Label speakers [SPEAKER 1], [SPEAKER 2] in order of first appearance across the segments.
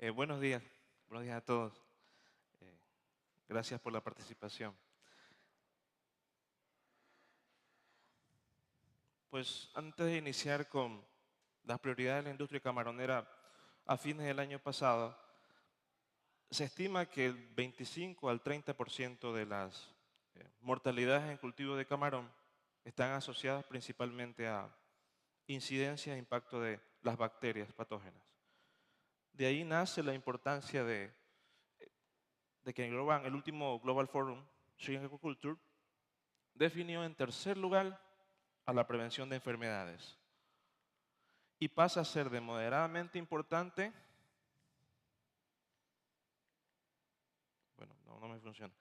[SPEAKER 1] Buenos días a todos. Eh, Gracias por la participación. Pues antes de iniciar con las prioridades de la industria camaronera a fines del año pasado, se estima que el 25 al 30% de las mortalidades en cultivo de camarón están asociadas principalmente a incidencia e impacto de las bacterias patógenas. De ahí nace la importancia de que el último Global Forum, Shrimp Aquaculture, definió en tercer lugar a la prevención de enfermedades y pasa a ser de moderadamente importante, no me funciona,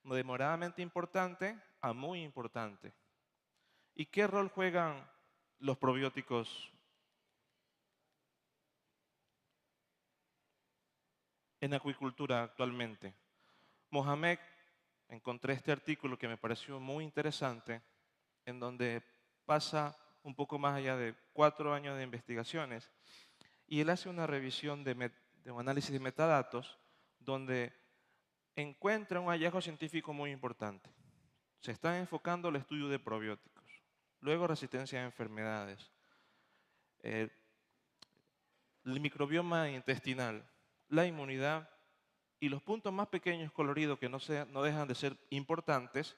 [SPEAKER 1] de moderadamente importante a muy importante. ¿Y qué rol juegan los probióticos en acuicultura actualmente? Mohamed, encontré este artículo que me pareció muy interesante, en donde pasa un poco más allá de 4 años de investigaciones y él hace una revisión de un análisis de metadatos donde encuentra un hallazgo científico muy importante. Se está enfocando el estudio de probióticos, luego resistencia a enfermedades, el microbioma intestinal, la inmunidad y los puntos más pequeños coloridos que no dejan de ser importantes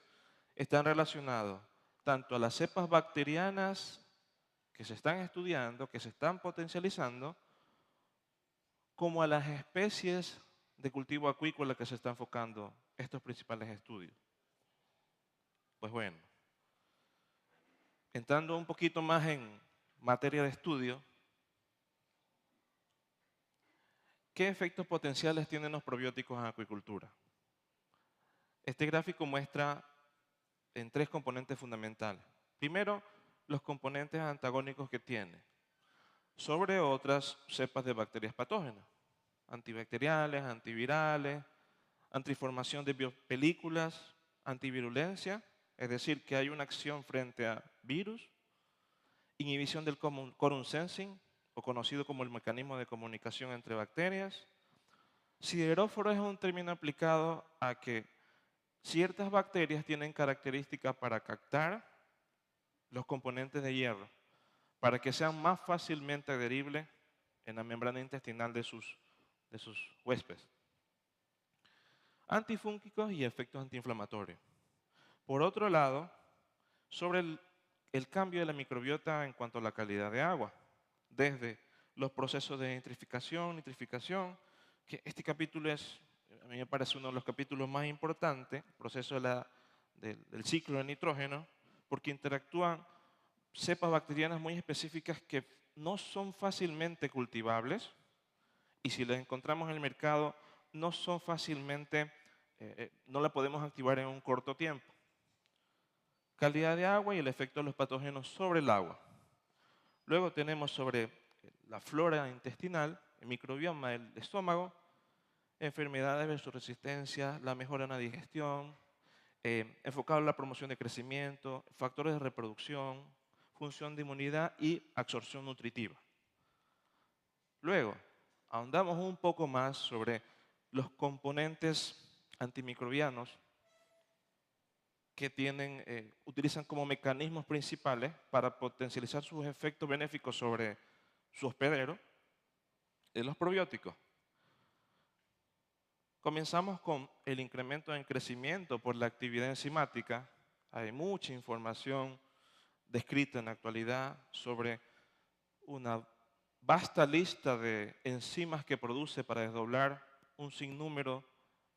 [SPEAKER 1] están relacionados tanto a las cepas bacterianas que se están estudiando, que se están potencializando, como a las especies de cultivo acuícola que se están enfocando estos principales estudios. Pues bueno, entrando un poquito más en materia de estudio, ¿qué efectos potenciales tienen los probióticos en acuicultura? Este gráfico muestra en 3 componentes fundamentales. Primero, los componentes antagónicos que tiene sobre otras cepas de bacterias patógenas, antibacteriales, antivirales, antiformación de biopelículas, antivirulencia, es decir, que hay una acción frente a virus, inhibición del quorum sensing, o conocido como el mecanismo de comunicación entre bacterias. Sideróforo es un término aplicado a que ciertas bacterias tienen características para captar los componentes de hierro, para que sean más fácilmente adheribles en la membrana intestinal de sus huéspedes. Antifúngicos y efectos antiinflamatorios. Por otro lado, sobre el cambio de la microbiota en cuanto a la calidad de agua, desde los procesos de nitrificación, que este capítulo a mí me parece uno de los capítulos más importantes, el proceso del ciclo del nitrógeno, porque interactúan cepas bacterianas muy específicas que no son fácilmente cultivables y si las encontramos en el mercado no son fácilmente, no la podemos activar en un corto tiempo. Calidad de agua y el efecto de los patógenos sobre el agua. Luego tenemos sobre la flora intestinal, el microbioma del estómago, enfermedades versus resistencia, la mejora en la digestión, enfocado en la promoción de crecimiento, factores de reproducción, función de inmunidad y absorción nutritiva. Luego, ahondamos un poco más sobre los componentes antimicrobianos que utilizan como mecanismos principales para potencializar sus efectos benéficos sobre su hospedero, los probióticos. Comenzamos con el incremento en crecimiento por la actividad enzimática. Hay mucha información descrita en la actualidad sobre una vasta lista de enzimas que produce para desdoblar un sinnúmero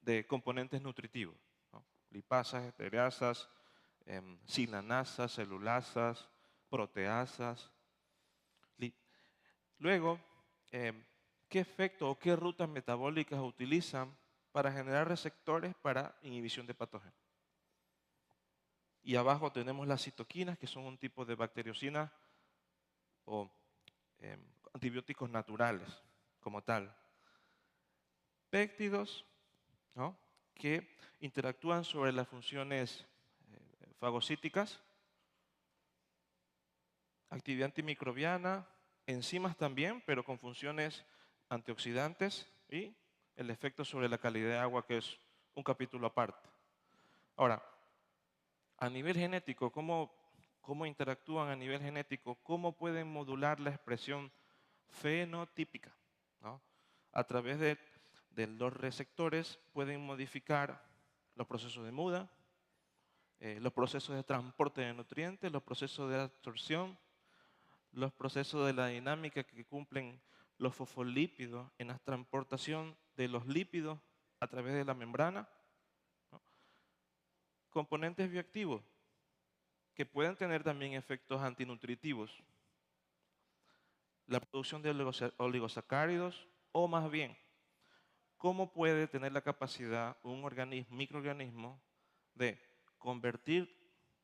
[SPEAKER 1] de componentes nutritivos, ¿no? Lipasas, estereasas, silanasas, celulasas, proteasas. Luego, ¿qué efecto o qué rutas metabólicas utilizan para generar receptores para inhibición de patógenos? Y abajo tenemos las citoquinas, que son un tipo de bacteriocinas o antibióticos naturales como tal. Péptidos, ¿no?, que interactúan sobre las funciones fagocíticas, actividad antimicrobiana, enzimas también, pero con funciones antioxidantes y el efecto sobre la calidad de agua, que es un capítulo aparte. Ahora, a nivel genético, ¿cómo interactúan a nivel genético? ¿Cómo pueden modular la expresión fenotípica? ¿No? A través de los receptores pueden modificar los procesos de muda, los procesos de transporte de nutrientes, los procesos de absorción, los procesos de la dinámica que cumplen los fosfolípidos en la transportación de los lípidos a través de la membrana. ¿No? Componentes bioactivos que pueden tener también efectos antinutritivos. La producción de oligosacáridos, o más bien, cómo puede tener la capacidad un microorganismo de convertir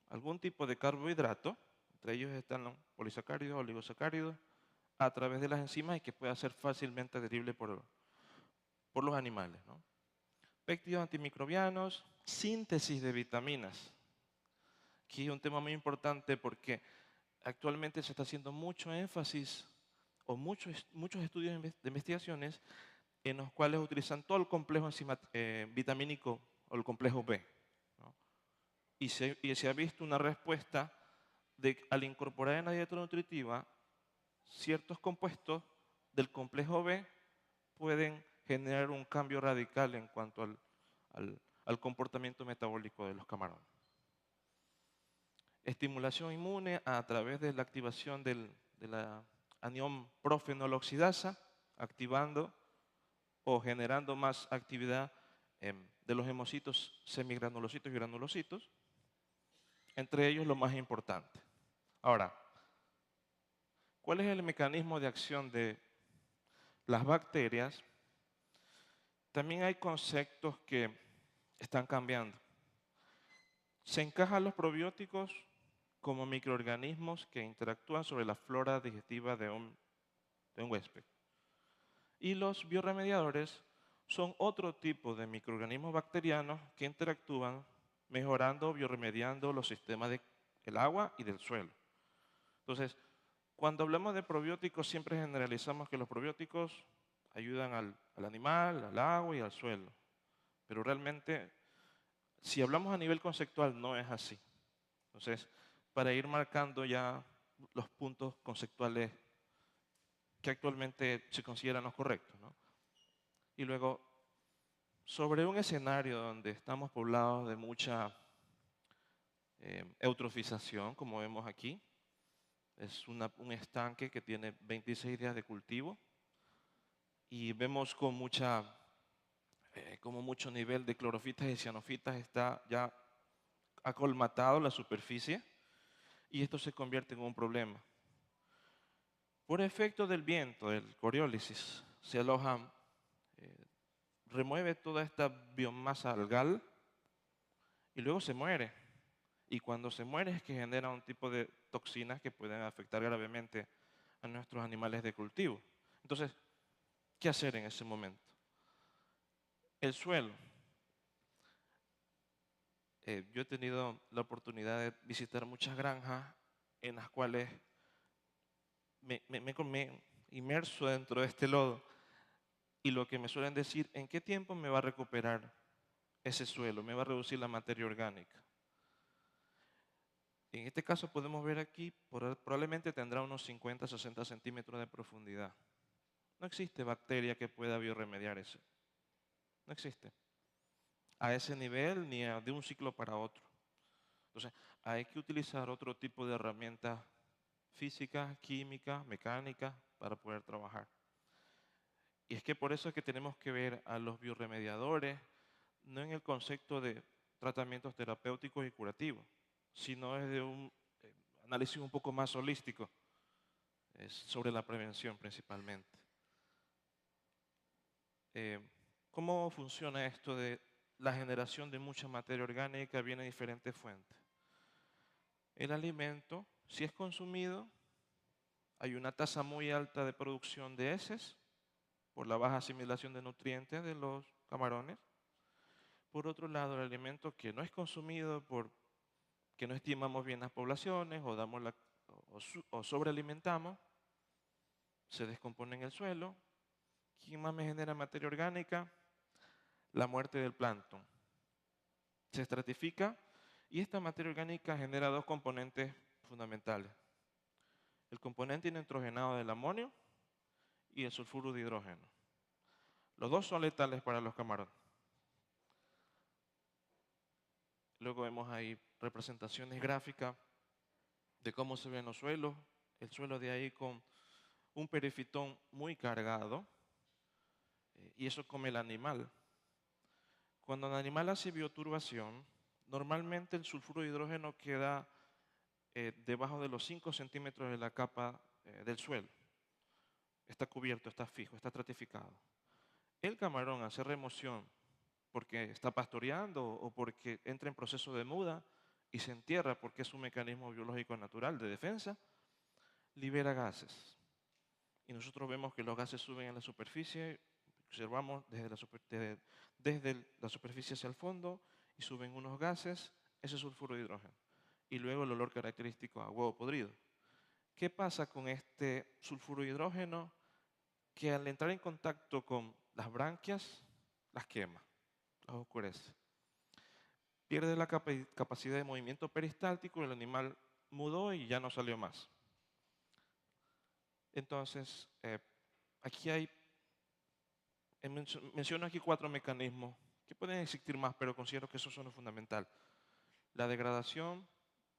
[SPEAKER 1] algún tipo de carbohidrato, entre ellos están los polisacáridos, oligosacáridos, a través de las enzimas y que pueda ser fácilmente adherible por los animales, ¿no? Péptidos antimicrobianos, síntesis de vitaminas. Aquí es un tema muy importante porque actualmente se está haciendo mucho énfasis o muchos estudios de investigaciones en los cuales utilizan todo el complejo vitamínico o el complejo B, ¿no? Y se ha visto una respuesta de al incorporar en la dieta nutritiva ciertos compuestos del complejo B pueden generar un cambio radical en cuanto al comportamiento metabólico de los camarones. Estimulación inmune a través de la activación de la anión profenoloxidasa, activando o generando más actividad de los hemocitos, semigranulocitos y granulocitos, entre ellos lo más importante. Ahora, ¿cuál es el mecanismo de acción de las bacterias? También hay conceptos que están cambiando. Se encajan los probióticos como microorganismos que interactúan sobre la flora digestiva de un huésped. Y los bioremediadores son otro tipo de microorganismos bacterianos que interactúan mejorando o bioremediando los sistemas del agua y del suelo. Entonces, cuando hablamos de probióticos siempre generalizamos que los probióticos ayudan al animal, al agua y al suelo. Pero realmente, si hablamos a nivel conceptual, no es así. Entonces, para ir marcando ya los puntos conceptuales que actualmente se consideran los correctos, ¿no? Y luego, sobre un escenario donde estamos poblados de mucha eutrofización, como vemos aquí, es un estanque que tiene 26 días de cultivo y vemos con como mucho nivel de clorofitas y cianofitas está ya acolmatado la superficie y esto se convierte en un problema. Por efecto del viento, del coriólisis, se alojan, remueve toda esta biomasa algal y luego se muere. Y cuando se muere es que genera un tipo de toxinas que pueden afectar gravemente a nuestros animales de cultivo. Entonces, ¿qué hacer en ese momento? El suelo. Yo he tenido la oportunidad de visitar muchas granjas en las cuales me inmerso dentro de este lodo y lo que me suelen decir, ¿en qué tiempo me va a recuperar ese suelo? ¿Me va a reducir la materia orgánica? En este caso podemos ver aquí, probablemente tendrá unos 50, 60 centímetros de profundidad. No existe bacteria que pueda bioremediar eso. No existe. A ese nivel ni de un ciclo para otro. Entonces, hay que utilizar otro tipo de herramientas físicas, químicas, mecánicas para poder trabajar. Y es que por eso es que tenemos que ver a los bioremediadores no en el concepto de tratamientos terapéuticos y curativos, sino desde un análisis un poco más holístico, sobre la prevención principalmente. ¿Cómo funciona esto de la generación de mucha materia orgánica? Viene de diferentes fuentes. El alimento, si es consumido, hay una tasa muy alta de producción de heces por la baja asimilación de nutrientes de los camarones. Por otro lado, el alimento que no es consumido porque no estimamos bien las poblaciones o sobrealimentamos, se descompone en el suelo, ¿Quién más me genera materia orgánica? La muerte del plancton. Se estratifica y esta materia orgánica genera dos componentes fundamentales. El componente nitrogenado del amonio y el sulfuro de hidrógeno. Los dos son letales para los camarones. Luego vemos ahí representaciones gráficas de cómo se ven los suelos. El suelo de ahí con un perifitón muy cargado y eso come el animal. Cuando el animal hace bioturbación, normalmente el sulfuro de hidrógeno queda debajo de los 5 centímetros de la capa del suelo. Está cubierto, está fijo, está estratificado. El camarón hace remoción porque está pastoreando o porque entra en proceso de muda y se entierra porque es un mecanismo biológico natural de defensa, libera gases. Y nosotros vemos que los gases suben en la superficie, observamos desde la superficie hacia el fondo y suben unos gases, ese es sulfuro de hidrógeno. Y luego el olor característico a huevo podrido. ¿Qué pasa con este sulfuro de hidrógeno? Que al entrar en contacto con las branquias, las quema, las oscurece. Pierde la capacidad de movimiento peristáltico, el animal mudó y ya no salió más. Entonces, aquí menciono aquí 4 mecanismos que pueden existir más, pero considero que esos son lo fundamental. La degradación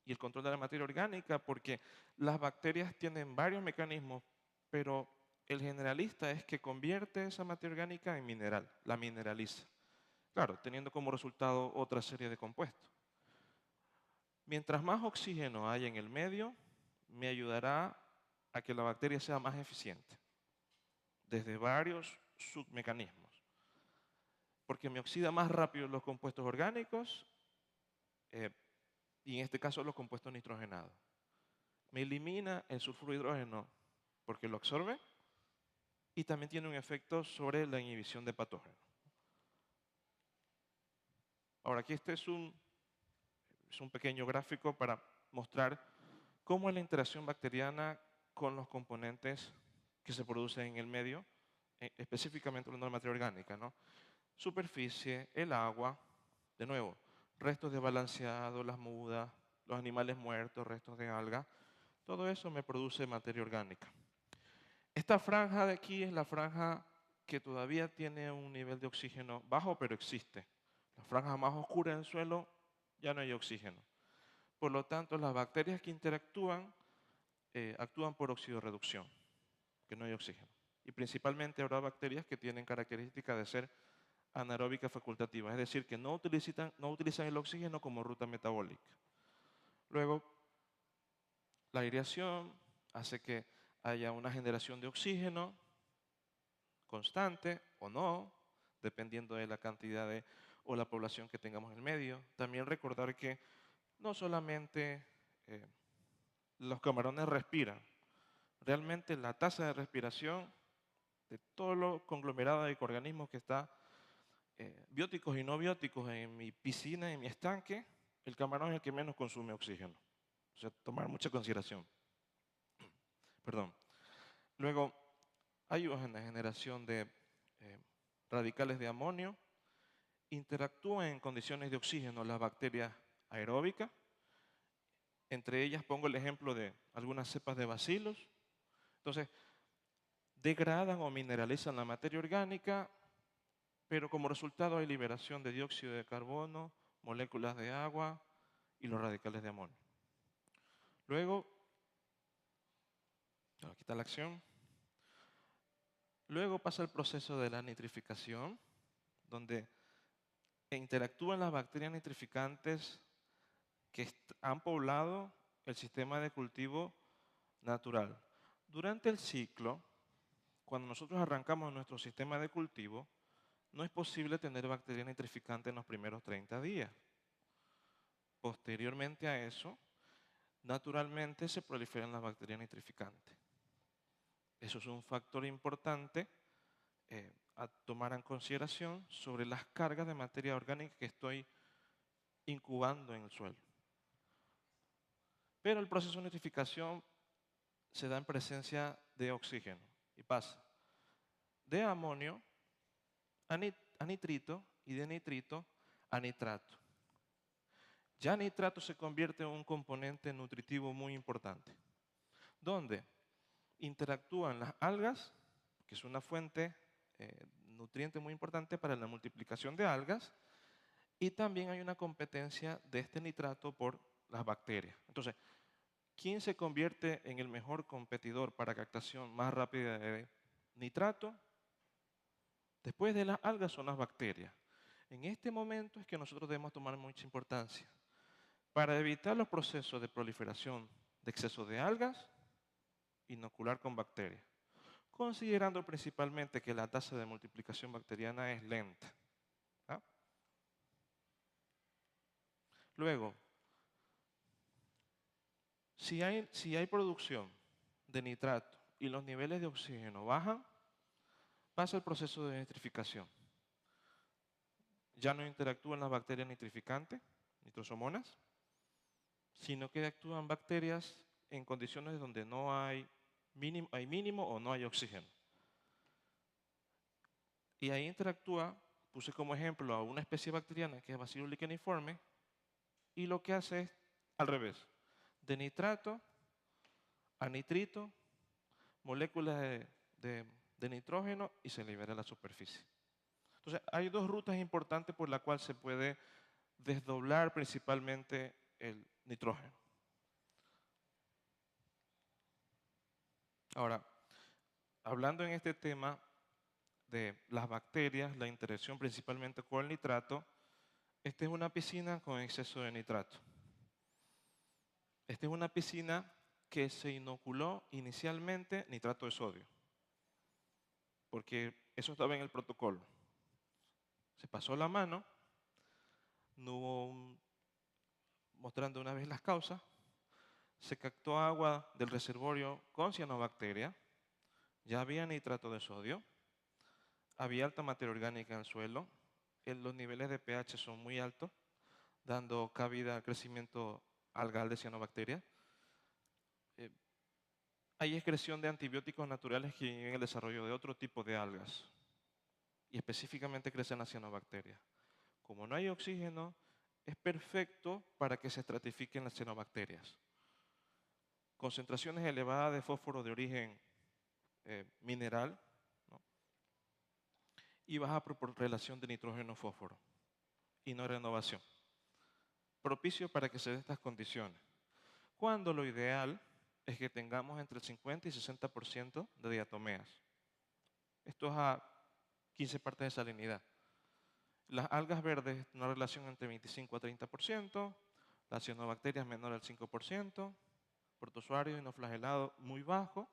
[SPEAKER 1] y el control de la materia orgánica, porque las bacterias tienen varios mecanismos, pero el generalista es que convierte esa materia orgánica en mineral, la mineraliza. Claro, teniendo como resultado otra serie de compuestos. Mientras más oxígeno haya en el medio, me ayudará a que la bacteria sea más eficiente, desde varios submecanismos. Porque me oxida más rápido los compuestos orgánicos y en este caso los compuestos nitrogenados. Me elimina el sulfuro de hidrógeno porque lo absorbe y también tiene un efecto sobre la inhibición de patógenos. Ahora, aquí este es un pequeño gráfico para mostrar cómo es la interacción bacteriana con los componentes que se producen en el medio, específicamente hablando de la materia orgánica, ¿no? Superficie, el agua, de nuevo, restos de balanceado, las mudas, los animales muertos, restos de alga, todo eso me produce materia orgánica. Esta franja de aquí es la franja que todavía tiene un nivel de oxígeno bajo, pero existe. La franja más oscura del suelo ya no hay oxígeno. Por lo tanto, las bacterias que interactúan actúan por oxidorreducción, que no hay oxígeno. Y principalmente habrá bacterias que tienen características de ser anaeróbicas facultativas, es decir, que no utilizan el oxígeno como ruta metabólica. Luego, la aireación hace que haya una generación de oxígeno constante o no, dependiendo de la cantidad o la población que tengamos en el medio. También recordar que no solamente los camarones respiran, realmente la tasa de respiración de todo lo conglomerado de microorganismos que está, bióticos y no bióticos, en mi piscina, en mi estanque, el camarón es el que menos consume oxígeno. O sea, tomar mucha consideración. Perdón. Luego, hay una generación de radicales de amonio. Interactúan en condiciones de oxígeno las bacterias aeróbicas. Entre ellas pongo el ejemplo de algunas cepas de bacilos. Entonces, degradan o mineralizan la materia orgánica, pero como resultado hay liberación de dióxido de carbono, moléculas de agua y los radicales de amonio. Luego, aquí está la acción. Luego pasa el proceso de la nitrificación, donde interactúan las bacterias nitrificantes que han poblado el sistema de cultivo natural. Durante el ciclo, cuando nosotros arrancamos nuestro sistema de cultivo, no es posible tener bacterias nitrificantes en los primeros 30 días. Posteriormente a eso, naturalmente se proliferan las bacterias nitrificantes. Eso es un factor importante a tomar en consideración sobre las cargas de materia orgánica que estoy incubando en el suelo. Pero el proceso de nitrificación se da en presencia de oxígeno y pasa de amonio a nitrito y de nitrito a nitrato. Ya nitrato se convierte en un componente nutritivo muy importante, donde interactúan las algas, que es una fuente nutriente muy importante para la multiplicación de algas, y también hay una competencia de este nitrato por las bacterias. Entonces, ¿quién se convierte en el mejor competidor para captación más rápida de nitrato? Después de las algas son las bacterias. En este momento es que nosotros debemos tomar mucha importancia. Para evitar los procesos de proliferación de exceso de algas, inocular con bacterias, considerando principalmente que la tasa de multiplicación bacteriana es lenta. ¿Ah? Luego, si hay producción de nitrato y los niveles de oxígeno bajan, pasa el proceso de nitrificación. Ya no interactúan las bacterias nitrificantes, nitrosomonas, sino que actúan bacterias en condiciones donde no hay mínimo o no hay oxígeno. Y ahí interactúa, puse como ejemplo a una especie bacteriana que es Bacillus licheniforme, y lo que hace es al revés, de nitrato a nitrito, moléculas de nitrógeno y se libera a la superficie. Entonces, hay dos rutas importantes por las cuales se puede desdoblar principalmente el nitrógeno. Ahora, hablando en este tema de las bacterias, la interacción principalmente con el nitrato, esta es una piscina con exceso de nitrato. Esta es una piscina que se inoculó inicialmente nitrato de sodio, porque eso estaba en el protocolo. Se pasó la mano, no hubo mostrando una vez las causas, se captó agua del reservorio con cianobacteria, ya había nitrato de sodio, había alta materia orgánica en el suelo, los niveles de pH son muy altos, dando cabida al crecimiento algal de cianobacterias. Hay excreción de antibióticos naturales que inhiben el desarrollo de otro tipo de algas y específicamente crecen las cianobacterias. Como no hay oxígeno, es perfecto para que se estratifiquen las cianobacterias. Concentraciones elevadas de fósforo de origen mineral, ¿no? Y baja relación de nitrógeno-fósforo y no renovación. Propicio para que se den estas condiciones. Cuando lo ideal es que tengamos entre el 50 y 60% de diatomeas. Esto es a 15 partes de salinidad. Las algas verdes, una relación entre 25 a 30%, las cianobacterias menor al 5%, protozoario y no flagelado muy bajo,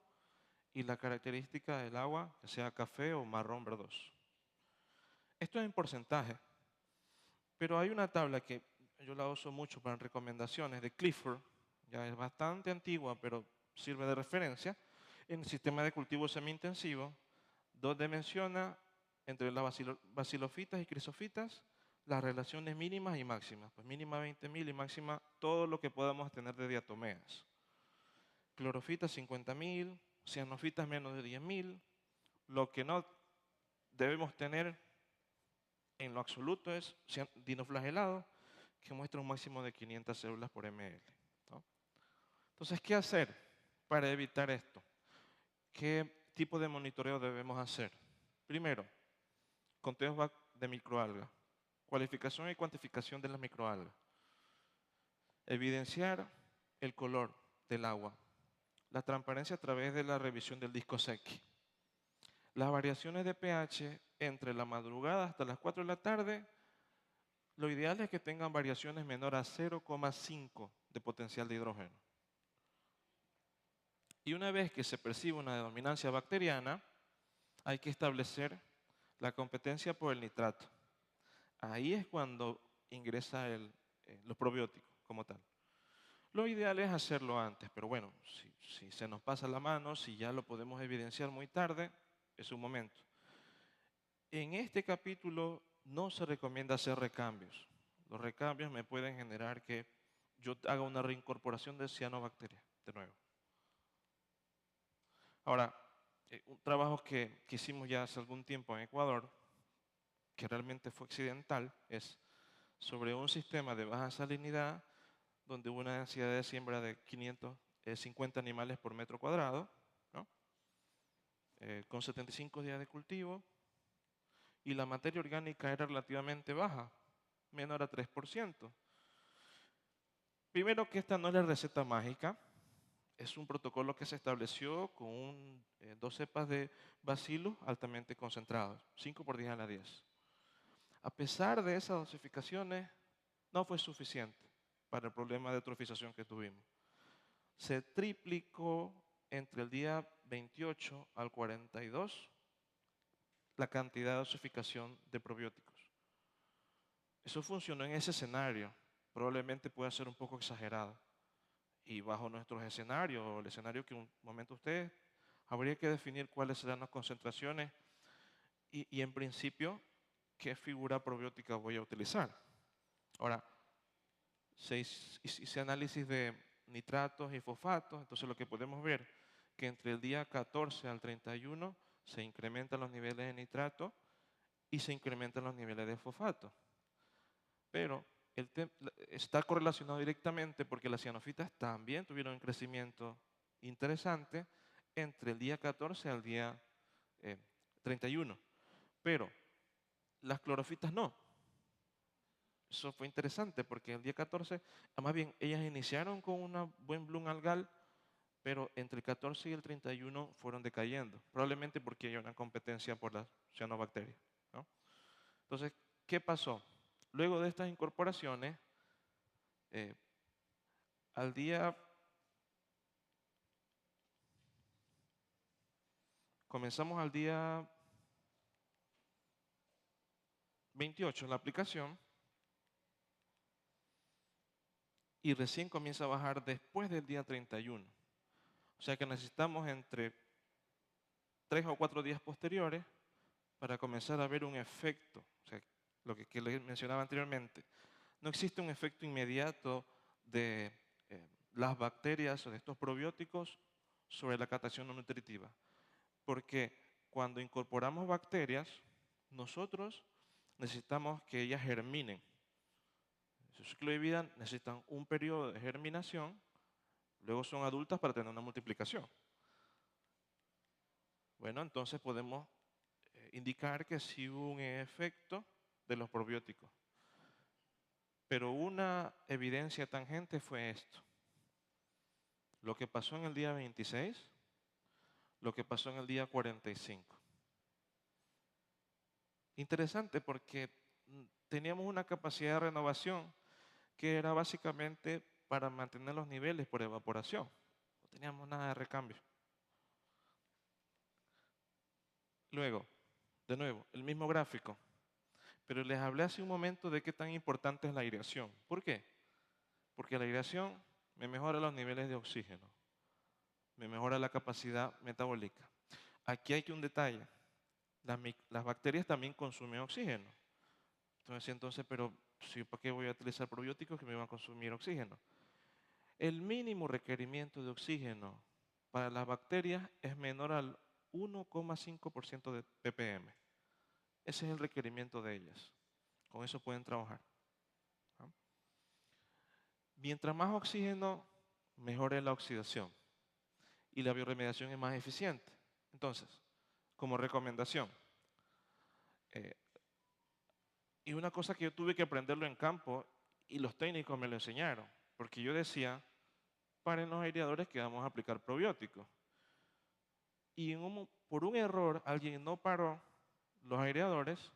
[SPEAKER 1] y la característica del agua que sea café o marrón verdoso. Esto es en porcentaje, pero hay una tabla que yo la uso mucho para recomendaciones de Clifford, ya es bastante antigua, pero sirve de referencia, en el sistema de cultivo semi-intensivo, donde menciona entre las basilofitas y crisofitas las relaciones mínimas y máximas. Pues mínima 20.000 y máxima todo lo que podamos tener de diatomeas. Clorofitas 50.000, cianofitas menos de 10.000. Lo que no debemos tener en lo absoluto es dinoflagelado, que muestra un máximo de 500 células por ml, ¿no? Entonces, ¿qué hacer para evitar esto? ¿Qué tipo de monitoreo debemos hacer? Primero, conteos de microalgas, cualificación y cuantificación de las microalgas, evidenciar el color del agua, la transparencia a través de la revisión del disco Secchi, las variaciones de pH entre la madrugada hasta las 4 de la tarde. Lo ideal es que tengan variaciones menores a 0,5 de potencial de hidrógeno. Y una vez que se percibe una dominancia bacteriana, hay que establecer la competencia por el nitrato. Ahí es cuando ingresa los probióticos como tal. Lo ideal es hacerlo antes, pero bueno, si se nos pasa la mano, si ya lo podemos evidenciar muy tarde, es un momento. En este capítulo no se recomienda hacer recambios. Los recambios me pueden generar que yo haga una reincorporación de cianobacterias de nuevo. Ahora, Un trabajo que hicimos ya hace algún tiempo en Ecuador, que realmente fue accidental, es sobre un sistema de baja salinidad donde hubo una densidad de siembra de 550 animales por metro cuadrado, ¿no? Con 75 días de cultivo, y la materia orgánica era relativamente baja, menor a 3%. Primero que esta no es la receta mágica, es un protocolo que se estableció con dos cepas de bacilos altamente concentrados, 5 por 10 a la 10. A pesar de esas dosificaciones, no fue suficiente para el problema de eutrofización que tuvimos. Se triplicó entre el día 28 al 42 la cantidad de dosificación de probióticos. Eso funcionó en ese escenario. Probablemente pueda ser un poco exagerado. Y bajo nuestros escenarios, o el escenario que un momento ustedes, habría que definir cuáles serán las concentraciones y en principio, qué figura probiótica voy a utilizar. Ahora, hice análisis de nitratos y fosfatos, entonces lo que podemos ver que entre el día 14 al 31 se incrementan los niveles de nitrato y se incrementan los niveles de fosfato. Pero está correlacionado directamente porque las cianofitas también tuvieron un crecimiento interesante entre el día 14 al día 31. Pero las clorofitas no. Eso fue interesante porque el día 14, más bien, ellas iniciaron con un buen bloom algal, pero entre el 14 y el 31 fueron decayendo, probablemente porque hay una competencia por las cianobacterias, ¿no? Entonces, ¿qué pasó? Luego de estas incorporaciones, eh, al día, comenzamos al día 28 en la aplicación y recién comienza a bajar después del día 31. O sea que necesitamos entre 3 o 4 días posteriores para comenzar a ver un efecto. O sea, lo que les mencionaba anteriormente. No existe un efecto inmediato de las bacterias o de estos probióticos sobre la captación no nutritiva. Porque cuando incorporamos bacterias, nosotros necesitamos que ellas germinen. Su ciclo de vida necesitan un periodo de germinación, luego son adultas para tener una multiplicación. Bueno, entonces podemos indicar que sí hubo un efecto de los probióticos. Pero una evidencia tangente fue esto. Lo que pasó en el día 26, lo que pasó en el día 45. Interesante porque teníamos una capacidad de renovación que era básicamente para mantener los niveles por evaporación. No teníamos nada de recambio. Luego, de nuevo, el mismo gráfico. Pero les hablé hace un momento de qué tan importante es la aireación. ¿Por qué? Porque la aireación me mejora los niveles de oxígeno, me mejora la capacidad metabólica. Aquí hay que un detalle. Las bacterias también consumen oxígeno. Entonces, pero si ¿para qué voy a utilizar probióticos que me van a consumir oxígeno? El mínimo requerimiento de oxígeno para las bacterias es menor al 1,5% de ppm. Ese es el requerimiento de ellas. Con eso pueden trabajar. ¿No? Mientras más oxígeno, mejor es la oxidación y la bioremediación es más eficiente. Entonces, como recomendación, y una cosa que yo tuve que aprenderlo en campo y los técnicos me lo enseñaron, porque yo decía, paren los aireadores que vamos a aplicar probióticos. Y por un error alguien no paró los aireadores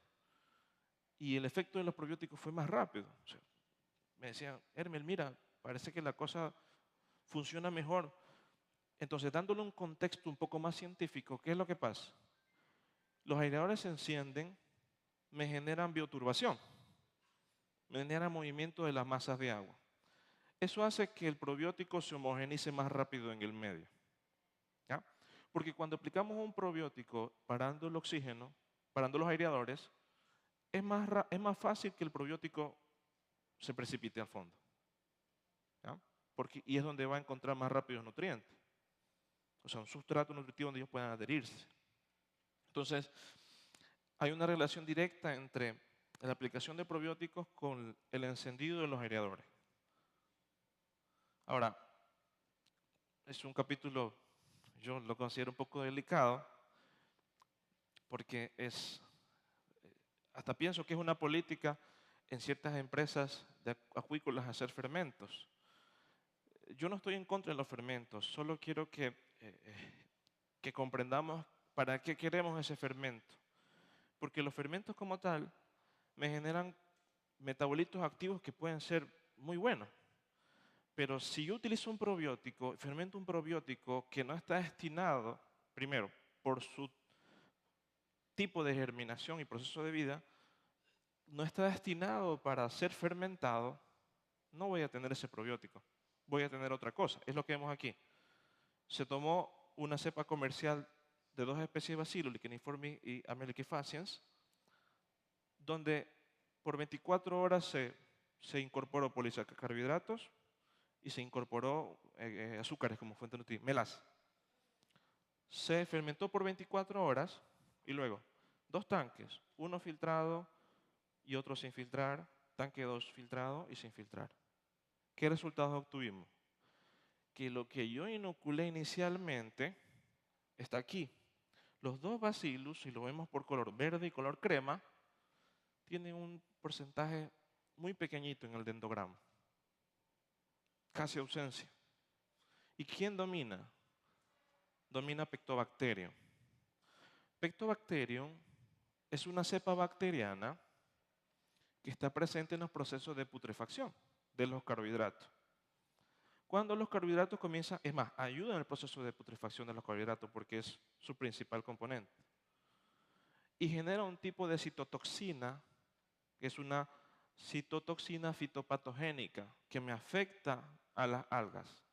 [SPEAKER 1] y el efecto de los probióticos fue más rápido. O sea, me decían, Hermel, mira, parece que la cosa funciona mejor. Entonces, dándole un contexto un poco más científico, ¿qué es lo que pasa? Los aireadores se encienden, me generan bioturbación, me generan movimiento de las masas de agua. Eso hace que el probiótico se homogenice más rápido en el medio. ¿Ya? Porque cuando aplicamos un probiótico parando el oxígeno, parando los aireadores, es más fácil que el probiótico se precipite al fondo. ¿Ya? Y es donde va a encontrar más rápido los nutrientes. o sea, un sustrato nutritivo donde ellos puedan adherirse. Entonces, hay una relación directa entre la aplicación de probióticos con el encendido de los aireadores. Ahora, es un capítulo, yo lo considero un poco delicado, porque hasta pienso que es una política en ciertas empresas de acuícolas hacer fermentos. Yo no estoy en contra de los fermentos, solo quiero que comprendamos para qué queremos ese fermento. Porque los fermentos como tal me generan metabolitos activos que pueden ser muy buenos. Pero si yo utilizo un probiótico, fermento un probiótico que no está destinado, primero, por su tipo de germinación y proceso de vida, no está destinado para ser fermentado, no voy a tener ese probiótico. Voy a tener otra cosa. Es lo que vemos aquí. Se tomó una cepa comercial de 2 especies de Bacillus, Licheniformis y Amelia-faciens, donde por 24 horas se incorporó polisacarbohidratos y se incorporó azúcares como fuente nutritiva, melaza. Se fermentó por 24 horas y luego 2 tanques, uno filtrado y otro sin filtrar, tanque 2 filtrado y sin filtrar. ¿Qué resultados obtuvimos? Que lo que yo inoculé inicialmente está aquí. Los 2 bacillus, si lo vemos por color verde y color crema, tienen un porcentaje muy pequeñito en el dendrograma. Casi ausencia. ¿Y quién domina? Domina Pectobacterium. Pectobacterium es una cepa bacteriana que está presente en los procesos de putrefacción de los carbohidratos. Cuando los carbohidratos comienzan, es más, ayudan en el proceso de putrefacción de los carbohidratos porque es su principal componente. Y genera un tipo de citotoxina, que es una citotoxina fitopatogénica que me afecta a las algas.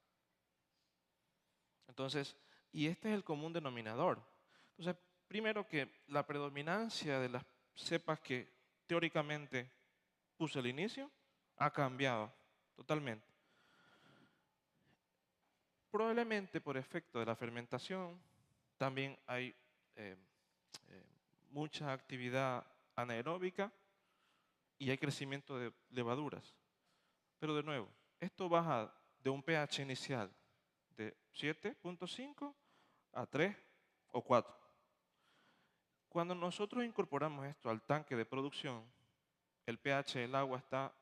[SPEAKER 1] Entonces, y este es el común denominador. Entonces, primero que la predominancia de las cepas que teóricamente puse al inicio ha cambiado totalmente. Probablemente por efecto de la fermentación también hay mucha actividad anaeróbica y hay crecimiento de levaduras. Pero de nuevo, esto baja de un pH inicial de 7.5 a 3 o 4. Cuando nosotros incorporamos esto al tanque de producción, el pH del agua está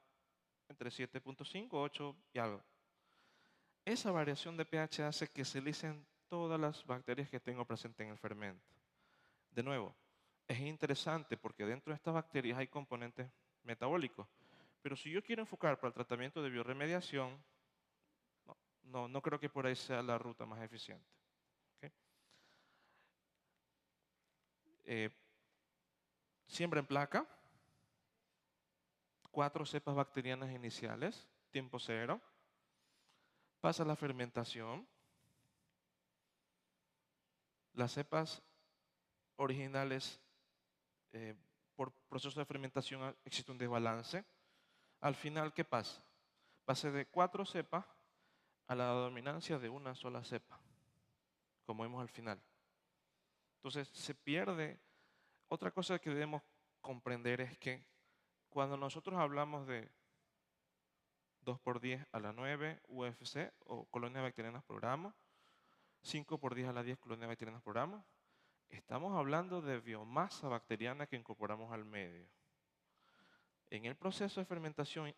[SPEAKER 1] entre 7.5, 8 y algo. Esa variación de pH hace que se licen todas las bacterias que tengo presentes en el fermento. De nuevo, es interesante porque dentro de estas bacterias hay componentes metabólicos. Pero si yo quiero enfocar para el tratamiento de bioremediación, no creo que por ahí sea la ruta más eficiente. ¿Okay? Siembra en placa, 4 cepas bacterianas iniciales, tiempo 0. Pasa la fermentación. Las cepas originales, por proceso de fermentación existe un desbalance. Al final, ¿qué pasa? Pasa de 4 cepas a la dominancia de una sola cepa, como vemos al final. Entonces, se pierde. Otra cosa que debemos comprender es que cuando nosotros hablamos de 2 por 10 a la 9 UFC o colonias bacterianas por gramo, 5 por 10 a la 10 colonias bacterianas por gramo, estamos hablando de biomasa bacteriana que incorporamos al medio. En el proceso de fermentación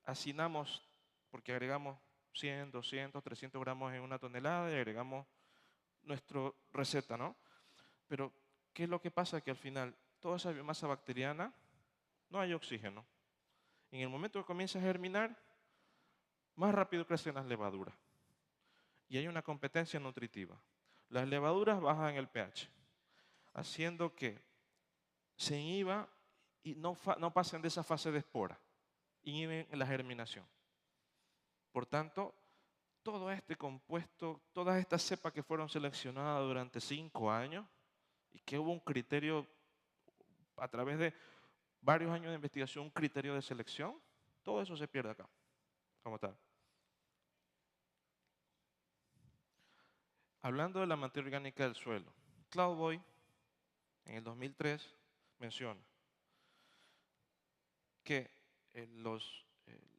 [SPEAKER 1] hacinamos, porque agregamos 100, 200, 300 gramos en una tonelada y agregamos nuestra receta, ¿no? Pero, ¿qué es lo que pasa? Que al final, toda esa biomasa bacteriana, no hay oxígeno. En el momento que comienza a germinar, más rápido crecen las levaduras. Y hay una competencia nutritiva. Las levaduras bajan el pH, haciendo que se inhiba y no pasen de esa fase de espora, inhiben la germinación. Por tanto, todo este compuesto, todas estas cepas que fueron seleccionadas durante 5 años y que hubo un criterio a través de varios años de investigación, un criterio de selección, todo eso se pierde acá, como tal. Hablando de la materia orgánica del suelo, Cloudboy en el 2003 menciona que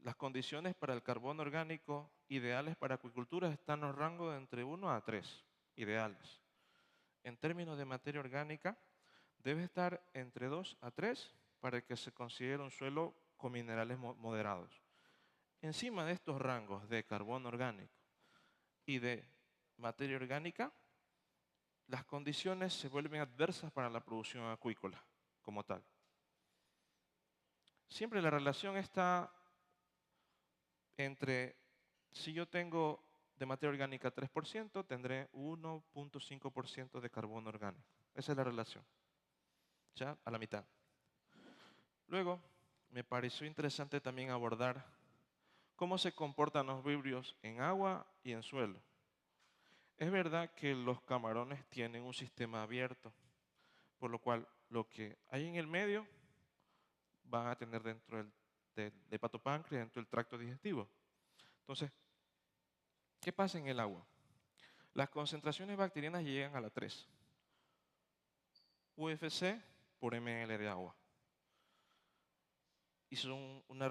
[SPEAKER 1] las condiciones para el carbono orgánico ideales para acuicultura están en los rangos de entre 1 a 3, ideales. En términos de materia orgánica, debe estar entre 2 a 3 para que se considere un suelo con minerales moderados. Encima de estos rangos de carbono orgánico y de materia orgánica, las condiciones se vuelven adversas para la producción acuícola como tal. Siempre la relación está entre, si yo tengo de materia orgánica 3%, tendré 1.5% de carbono orgánico. Esa es la relación, ya a la mitad. Luego, me pareció interesante también abordar cómo se comportan los vibrios en agua y en suelo. Es verdad que los camarones tienen un sistema abierto, por lo cual lo que hay en el medio van a tener dentro del hepatopáncreas, dentro del tracto digestivo. Entonces, ¿qué pasa en el agua? Las concentraciones bacterianas llegan a la 3. UFC por ml de agua. Hizo un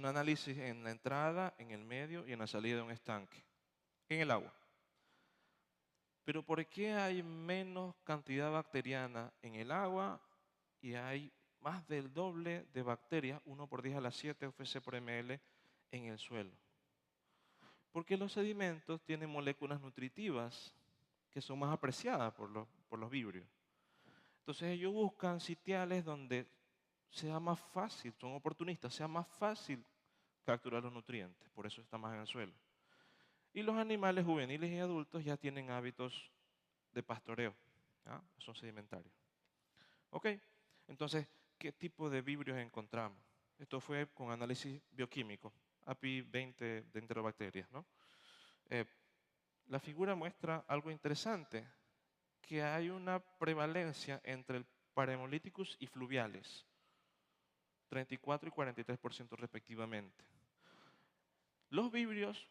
[SPEAKER 1] análisis en la entrada, en el medio y en la salida de un estanque, en el agua. Pero ¿por qué hay menos cantidad bacteriana en el agua y hay más del doble de bacterias, 1 por 10 a la 7 UFC por ml, en el suelo? Porque los sedimentos tienen moléculas nutritivas que son más apreciadas por los vibrios. Entonces ellos buscan sitiales donde sea más fácil, son oportunistas, sea más fácil capturar los nutrientes, por eso está más en el suelo. Y los animales juveniles y adultos ya tienen hábitos de pastoreo, ¿ah? Son sedimentarios. Ok, entonces, ¿qué tipo de vibrios encontramos? Esto fue con análisis bioquímico, API 20 de enterobacterias, ¿no? La figura muestra algo interesante, que hay una prevalencia entre el Parhemolyticus y fluviales, 34 y 43% respectivamente. Los vibrios,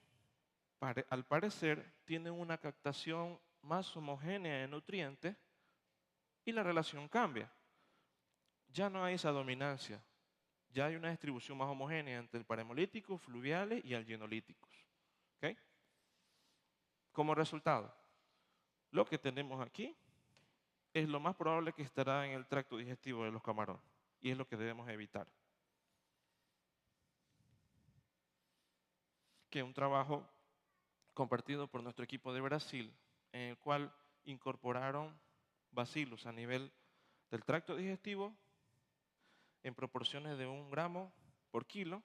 [SPEAKER 1] al parecer, tienen una captación más homogénea de nutrientes y la relación cambia. Ya no hay esa dominancia, ya hay una distribución más homogénea entre el parhemolítico, fluviales y algenolíticos. ¿Okay? Como resultado, lo que tenemos aquí es lo más probable que estará en el tracto digestivo de los camarones y es lo que debemos evitar. Que un trabajo compartido por nuestro equipo de Brasil, en el cual incorporaron bacilos a nivel del tracto digestivo en proporciones de 1 gramo por kilo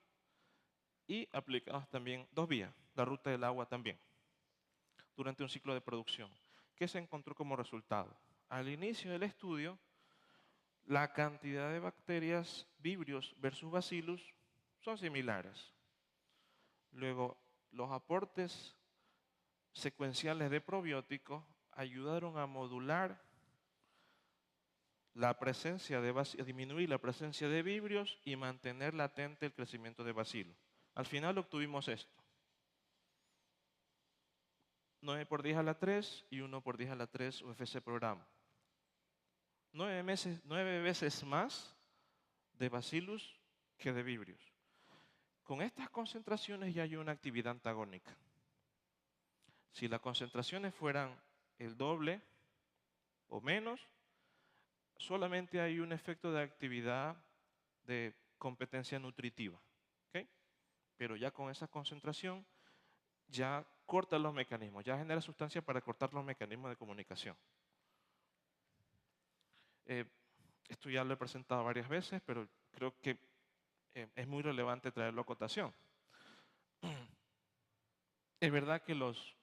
[SPEAKER 1] y aplicados también 2 vías, la ruta del agua también, durante un ciclo de producción. ¿Qué se encontró como resultado? Al inicio del estudio, la cantidad de bacterias, vibrios versus bacillus son similares. Luego, los aportes secuenciales de probióticos ayudaron a modular la presencia de disminuir la presencia de vibrios y mantener latente el crecimiento de bacilos. Al final obtuvimos esto. 9 por 10 a la 3 y 1 por 10 a la 3 UFC por gramo. 9 veces más de bacillus que de vibrios. Con estas concentraciones ya hay una actividad antagónica. Si las concentraciones fueran el doble o menos, solamente hay un efecto de actividad de competencia nutritiva. ¿Okay? Pero ya con esa concentración ya corta los mecanismos, ya genera sustancia para cortar los mecanismos de comunicación. Esto ya lo he presentado varias veces, pero creo que es muy relevante traerlo a cotación. Es verdad que los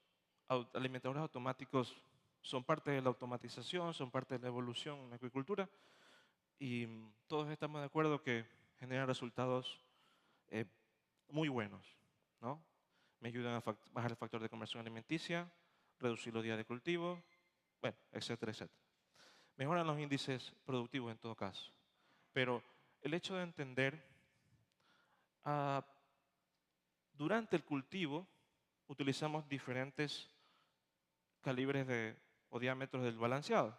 [SPEAKER 1] alimentadores automáticos son parte de la automatización, son parte de la evolución en la acuicultura y todos estamos de acuerdo que generan resultados muy buenos, ¿no? Me ayudan a bajar el factor de conversión alimenticia, reducir los días de cultivo, bueno, etcétera, etcétera. Mejoran los índices productivos en todo caso. Pero el hecho de entender, durante el cultivo utilizamos diferentes calibres o diámetros del balanceado.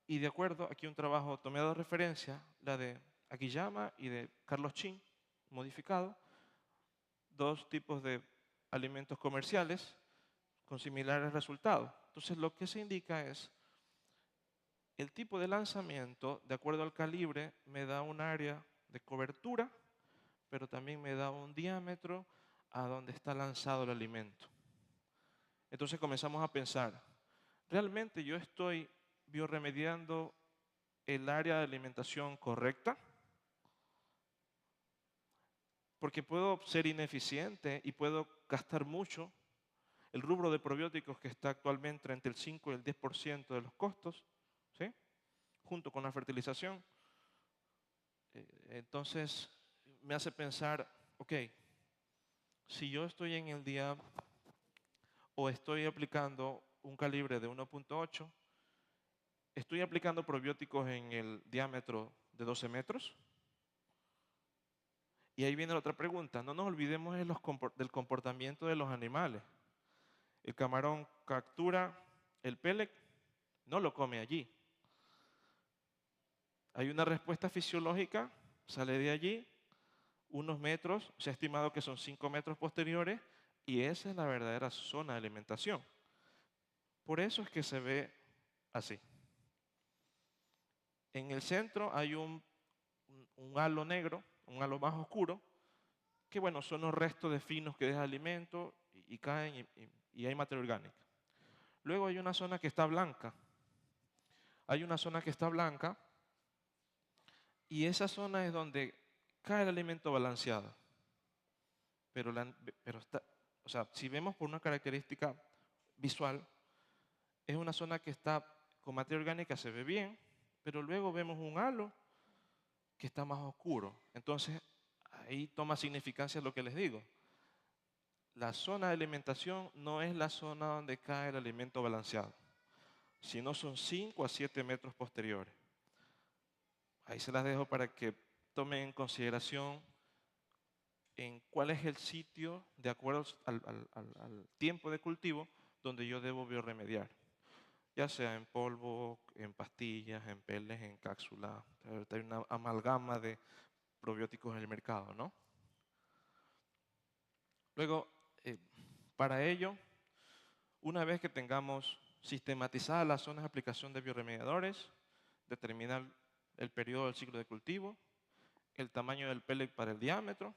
[SPEAKER 1] Y de acuerdo, aquí un trabajo tomado de referencia, la de Akiyama y de Carlos Chin, modificado, dos tipos de alimentos comerciales con similares resultados. Entonces, lo que se indica es el tipo de lanzamiento, de acuerdo al calibre, me da un área de cobertura, pero también me da un diámetro a donde está lanzado el alimento. Entonces comenzamos a pensar, ¿realmente yo estoy bioremediando el área de alimentación correcta? Porque puedo ser ineficiente y puedo gastar mucho. El rubro de probióticos que está actualmente entre el 5 y el 10% de los costos, ¿sí? Junto con la fertilización. Entonces me hace pensar, ok, si yo estoy en el día o estoy aplicando un calibre de 1.8, ¿estoy aplicando probióticos en el diámetro de 12 metros? Y ahí viene la otra pregunta. No nos olvidemos del comportamiento de los animales. El camarón captura el pellet, no lo come allí. Hay una respuesta fisiológica, sale de allí unos metros, se ha estimado que son 5 metros posteriores, y esa es la verdadera zona de alimentación. Por eso es que se ve así. En el centro hay un halo negro, un halo más oscuro, que bueno, son los restos de finos que deja alimento y caen y hay materia orgánica. Luego hay una zona que está blanca. Hay una zona que está blanca y esa zona es donde cae el alimento balanceado. Pero está, o sea, si vemos por una característica visual, es una zona que está con materia orgánica, se ve bien, pero luego vemos un halo que está más oscuro. Entonces, ahí toma significancia lo que les digo. La zona de alimentación no es la zona donde cae el alimento balanceado, sino son 5 a 7 metros posteriores. Ahí se las dejo para que tomen en consideración en cuál es el sitio, de acuerdo al tiempo de cultivo, donde yo debo bioremediar. Ya sea en polvo, en pastillas, en peles, en cápsula. Hay una amalgama de probióticos en el mercado, ¿no? Luego, para ello, una vez que tengamos sistematizadas las zonas de aplicación de bioremediadores, determinar el periodo del ciclo de cultivo, el tamaño del pellet para el diámetro,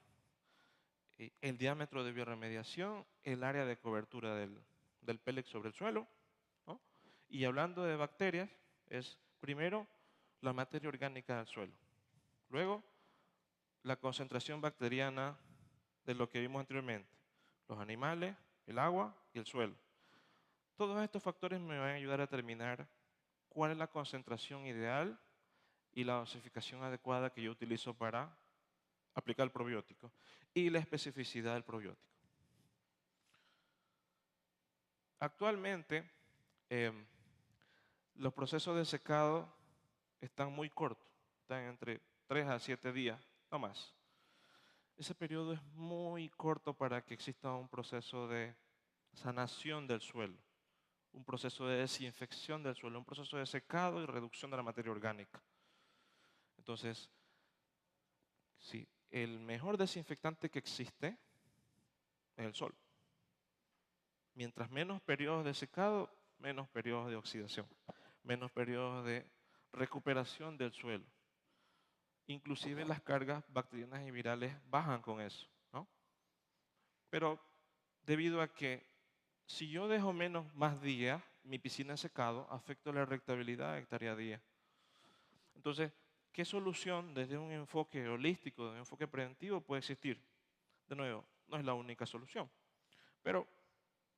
[SPEAKER 1] el diámetro de bioremediación, el área de cobertura del pellet sobre el suelo, ¿no? Y hablando de bacterias, es primero la materia orgánica del suelo, luego la concentración bacteriana de lo que vimos anteriormente, los animales, el agua y el suelo. Todos estos factores me van a ayudar a determinar cuál es la concentración ideal y la dosificación adecuada que yo utilizo para aplicar el probiótico y la especificidad del probiótico. Actualmente, los procesos de secado están muy cortos, están entre 3 a 7 días, no más. Ese periodo es muy corto para que exista un proceso de sanación del suelo, un proceso de desinfección del suelo, un proceso de secado y reducción de la materia orgánica. Entonces, sí, el mejor desinfectante que existe es el sol. Mientras menos periodos de secado, menos periodos de oxidación, menos periodos de recuperación del suelo. Inclusive las cargas bacterianas y virales bajan con eso, ¿no? Pero debido a que si yo dejo más días mi piscina en secado, afecto la rentabilidad de hectárea día. Entonces, ¿qué solución desde un enfoque holístico, desde un enfoque preventivo puede existir? De nuevo, no es la única solución, pero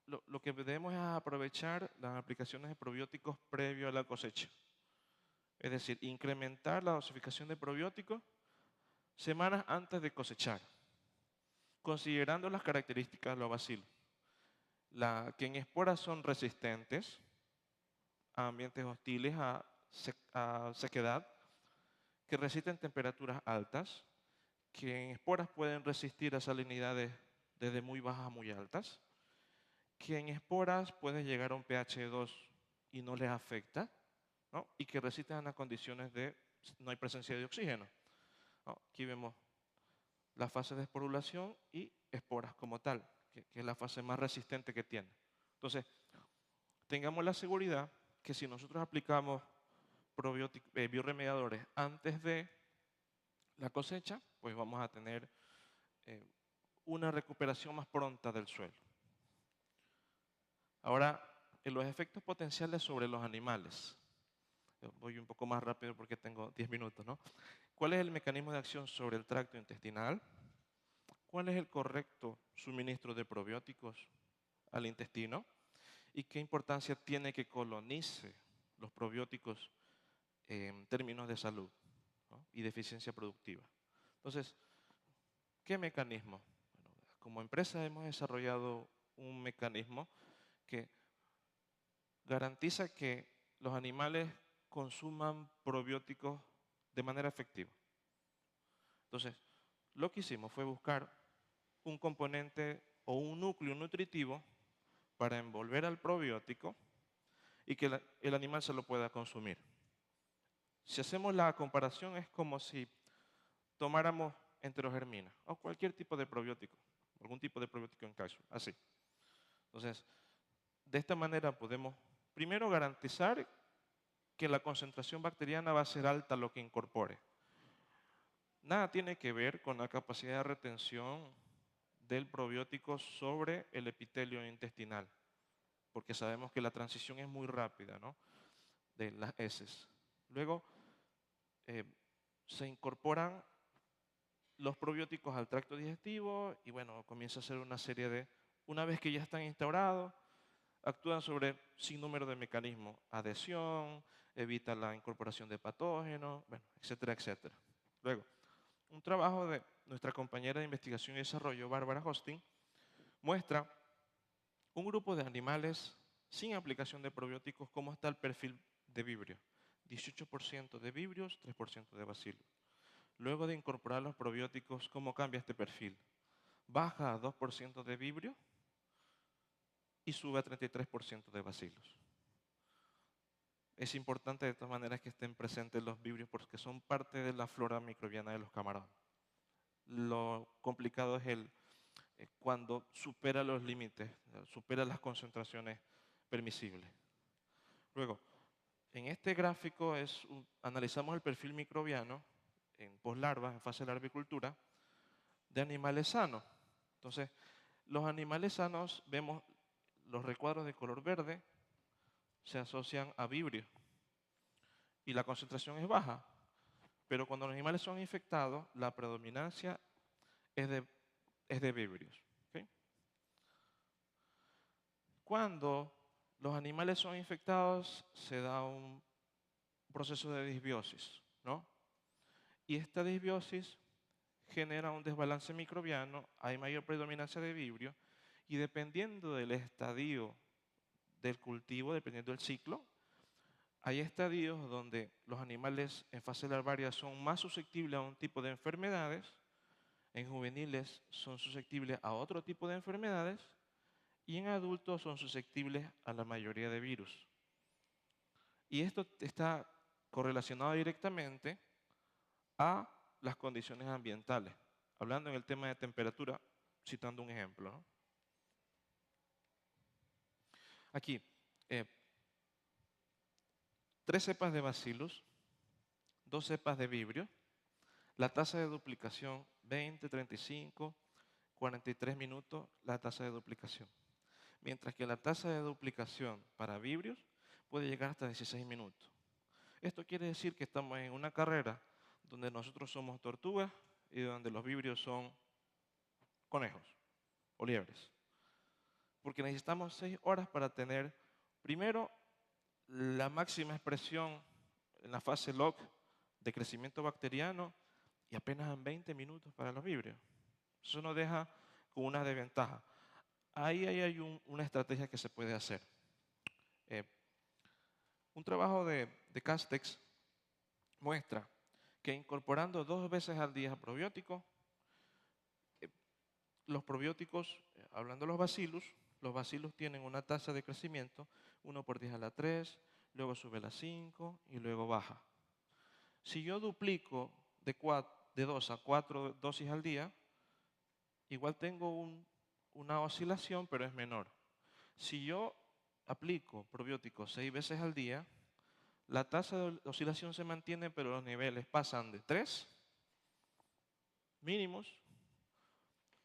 [SPEAKER 1] lo que debemos es aprovechar las aplicaciones de probióticos previo a la cosecha. Es decir, incrementar la dosificación de probióticos semanas antes de cosechar, considerando las características de los bacilos. Que en esporas son resistentes a ambientes hostiles, a sequedad, que resisten temperaturas altas, que en esporas pueden resistir a salinidades desde muy bajas a muy altas, que en esporas puede llegar a un pH de 2 y no les afecta, ¿no? Y que resisten a condiciones de no hay presencia de oxígeno, ¿no? Aquí vemos la fase de esporulación y esporas como tal, que es la fase más resistente que tiene. Entonces, tengamos la seguridad que si nosotros aplicamos bioremediadores antes de la cosecha, pues vamos a tener una recuperación más pronta del suelo. Ahora, en los efectos potenciales sobre los animales. Voy un poco más rápido porque tengo 10 minutos, ¿no? ¿Cuál es el mecanismo de acción sobre el tracto intestinal? ¿Cuál es el correcto suministro de probióticos al intestino? ¿Y qué importancia tiene que colonice los probióticos en términos de salud, ¿no? Y de eficiencia productiva? Entonces, ¿qué mecanismo? Bueno, como empresa hemos desarrollado un mecanismo que garantiza que los animales consuman probióticos de manera efectiva. Entonces, lo que hicimos fue buscar un componente o un núcleo nutritivo para envolver al probiótico y que el animal se lo pueda consumir. Si hacemos la comparación es como si tomáramos enterogermina o cualquier tipo de probiótico, algún tipo de probiótico en cápsula, así. Entonces, de esta manera podemos primero garantizar que la concentración bacteriana va a ser alta lo que incorpore. Nada tiene que ver con la capacidad de retención del probiótico sobre el epitelio intestinal, porque sabemos que la transición es muy rápida, ¿no? De las heces. Luego se incorporan los probióticos al tracto digestivo y bueno, comienza a ser una serie de, una vez que ya están instaurados, actúan sobre sin número de mecanismos, adhesión, evita la incorporación de patógenos, bueno, etcétera, etcétera. Luego, un trabajo de nuestra compañera de investigación y desarrollo, Bárbara Hosting, muestra un grupo de animales sin aplicación de probióticos, cómo está el perfil de vibrio. 18% de vibrios, 3% de bacilos. Luego de incorporar los probióticos, ¿cómo cambia este perfil? Baja a 2% de vibrio y sube a 33% de bacilos. Es importante de todas maneras que estén presentes los vibrios porque son parte de la flora microbiana de los camarones. Lo complicado es cuando supera los límites, supera las concentraciones permisibles. Luego, en este gráfico analizamos el perfil microbiano en poslarvas, en fase de larvicultura, de animales sanos. Entonces, los animales sanos, vemos los recuadros de color verde, se asocian a vibrio y la concentración es baja. Pero cuando los animales son infectados, la predominancia es de vibrios. ¿Okay? Cuando los animales son infectados, se da un proceso de disbiosis, ¿no? Y esta disbiosis genera un desbalance microbiano, hay mayor predominancia de vibrio, y dependiendo del estadio del cultivo, dependiendo del ciclo, hay estadios donde los animales en fase larvaria son más susceptibles a un tipo de enfermedades, en juveniles son susceptibles a otro tipo de enfermedades y en adultos son susceptibles a la mayoría de virus. Y esto está correlacionado directamente a las condiciones ambientales. Hablando en el tema de temperatura, citando un ejemplo, ¿no? Aquí, 3 cepas de bacillus, 2 cepas de vibrio, la tasa de duplicación 20, 35, 43 minutos la tasa de duplicación. Mientras que la tasa de duplicación para vibrios puede llegar hasta 16 minutos. Esto quiere decir que estamos en una carrera donde nosotros somos tortugas y donde los vibrios son conejos o liebres. Porque necesitamos 6 horas para tener, primero, la máxima expresión en la fase log de crecimiento bacteriano y apenas en 20 minutos para los vibrios. Eso nos deja con una desventaja. Ahí hay una estrategia que se puede hacer. Un trabajo de Castex muestra que incorporando 2 veces al día probióticos, los probióticos, hablando de los bacillus, los bacilos tienen una tasa de crecimiento 1 por 10 a la 3, luego sube a la 5 y luego baja. Si yo duplico de 2 a 4 dosis al día, igual tengo una oscilación, pero es menor. Si yo aplico probióticos 6 veces al día, la tasa de oscilación se mantiene, pero los niveles pasan de 3 mínimos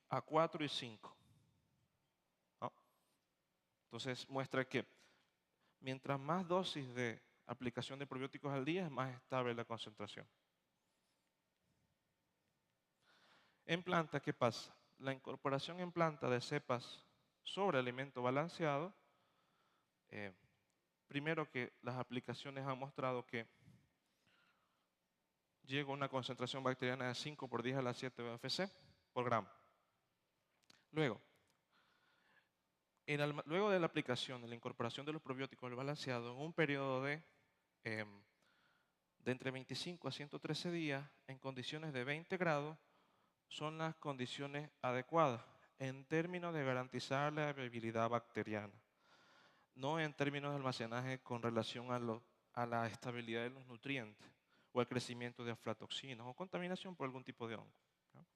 [SPEAKER 1] a 4 y 5. ¿No? Entonces muestra que mientras más dosis de aplicación de probióticos al día, es más estable la concentración. En planta, ¿qué pasa? La incorporación en planta de cepas sobre alimento balanceado, primero que las aplicaciones han mostrado que llega a una concentración bacteriana de 5 por 10 a la 7 BFC por gramo. Luego de la aplicación, de la incorporación de los probióticos al balanceado, en un periodo de entre 25 a 113 días, en condiciones de 20 grados, son las condiciones adecuadas en términos de garantizar la viabilidad bacteriana, no en términos de almacenaje con relación a la estabilidad de los nutrientes o al crecimiento de aflatoxinas o contaminación por algún tipo de hongo. ¿No?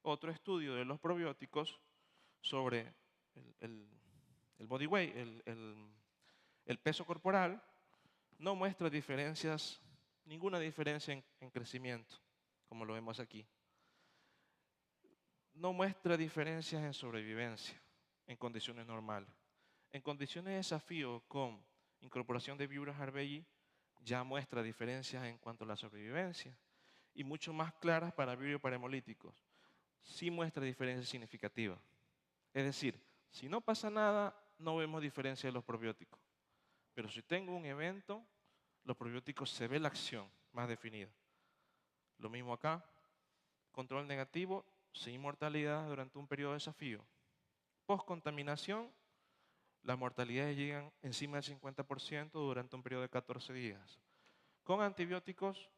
[SPEAKER 1] Otro estudio de los probióticos sobre el body weight, el peso corporal, no muestra ninguna diferencia en crecimiento, como lo vemos aquí. No muestra diferencias en sobrevivencia en condiciones normales. En condiciones de desafío con incorporación de Vibrio arbelli ya muestra diferencias en cuanto a la sobrevivencia y mucho más claras para Vibrio parahemolíticos. Sí muestra diferencias significativas. Es decir, si no pasa nada, no vemos diferencia de los probióticos. Pero si tengo un evento, los probióticos se ve la acción más definida. Lo mismo acá, control negativo, sin mortalidad durante un periodo de desafío. Post-contaminación, las mortalidades llegan encima del 50% durante un periodo de 14 días. Con antibióticos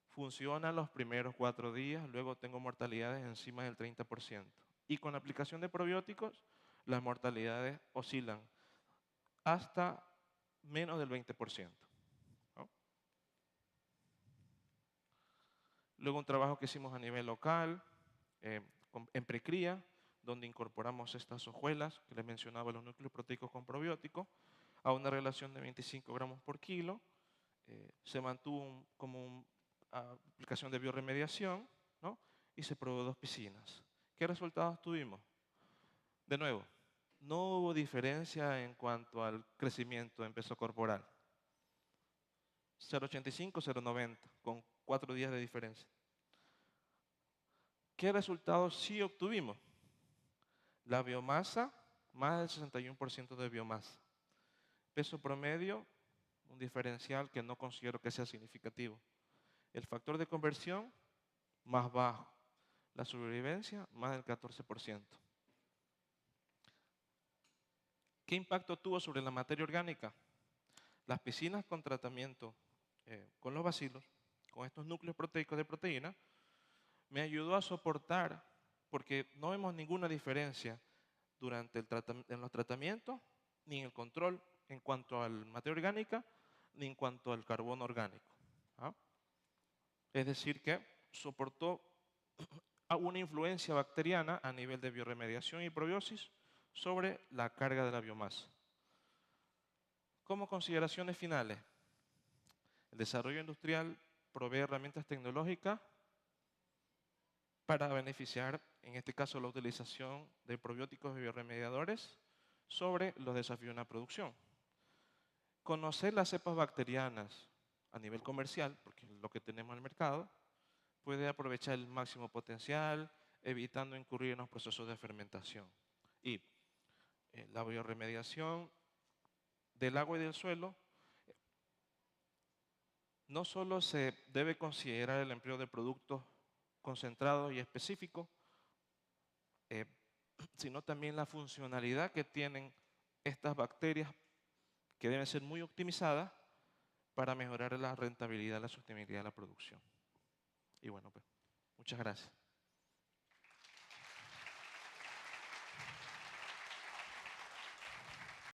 [SPEAKER 1] funcionan los primeros 4 días, luego tengo mortalidades encima del 30%. Y con la aplicación de probióticos, las mortalidades oscilan hasta menos del 20%. ¿No? Luego un trabajo que hicimos a nivel local, en precría, donde incorporamos estas hojuelas que les mencionaba, los núcleos proteicos con probióticos, a una relación de 25 gramos por kilo. Se mantuvo como una aplicación de bioremediación, ¿no? Y se probó 2 piscinas. ¿Qué resultados tuvimos? De nuevo, no hubo diferencia en cuanto al crecimiento en peso corporal. 0,85, 0,90, con 4 días de diferencia. ¿Qué resultados sí obtuvimos? La biomasa, más del 61% de biomasa. Peso promedio, un diferencial que no considero que sea significativo. El factor de conversión, más bajo. La sobrevivencia, más del 14%. ¿Qué impacto tuvo sobre la materia orgánica? Las piscinas con tratamiento con los bacilos, con estos núcleos proteicos de proteína, me ayudó a soportar, porque no vemos ninguna diferencia en los tratamientos, ni en el control en cuanto a la materia orgánica, ni en cuanto al carbono orgánico. ¿Ah? Es decir, que soportó una influencia bacteriana a nivel de bioremediación y probiosis sobre la carga de la biomasa. Como consideraciones finales, el desarrollo industrial provee herramientas tecnológicas para beneficiar, en este caso, la utilización de probióticos y bioremediadores sobre los desafíos en la producción. Conocer las cepas bacterianas a nivel comercial, porque es lo que tenemos en el mercado, puede aprovechar el máximo potencial, evitando incurrir en los procesos de fermentación. Y la bioremediación del agua y del suelo, no solo se debe considerar el empleo de productos concentrados y específicos, sino también la funcionalidad que tienen estas bacterias que deben ser muy optimizadas para mejorar la rentabilidad, la sostenibilidad de la producción. Y bueno, pues, muchas gracias.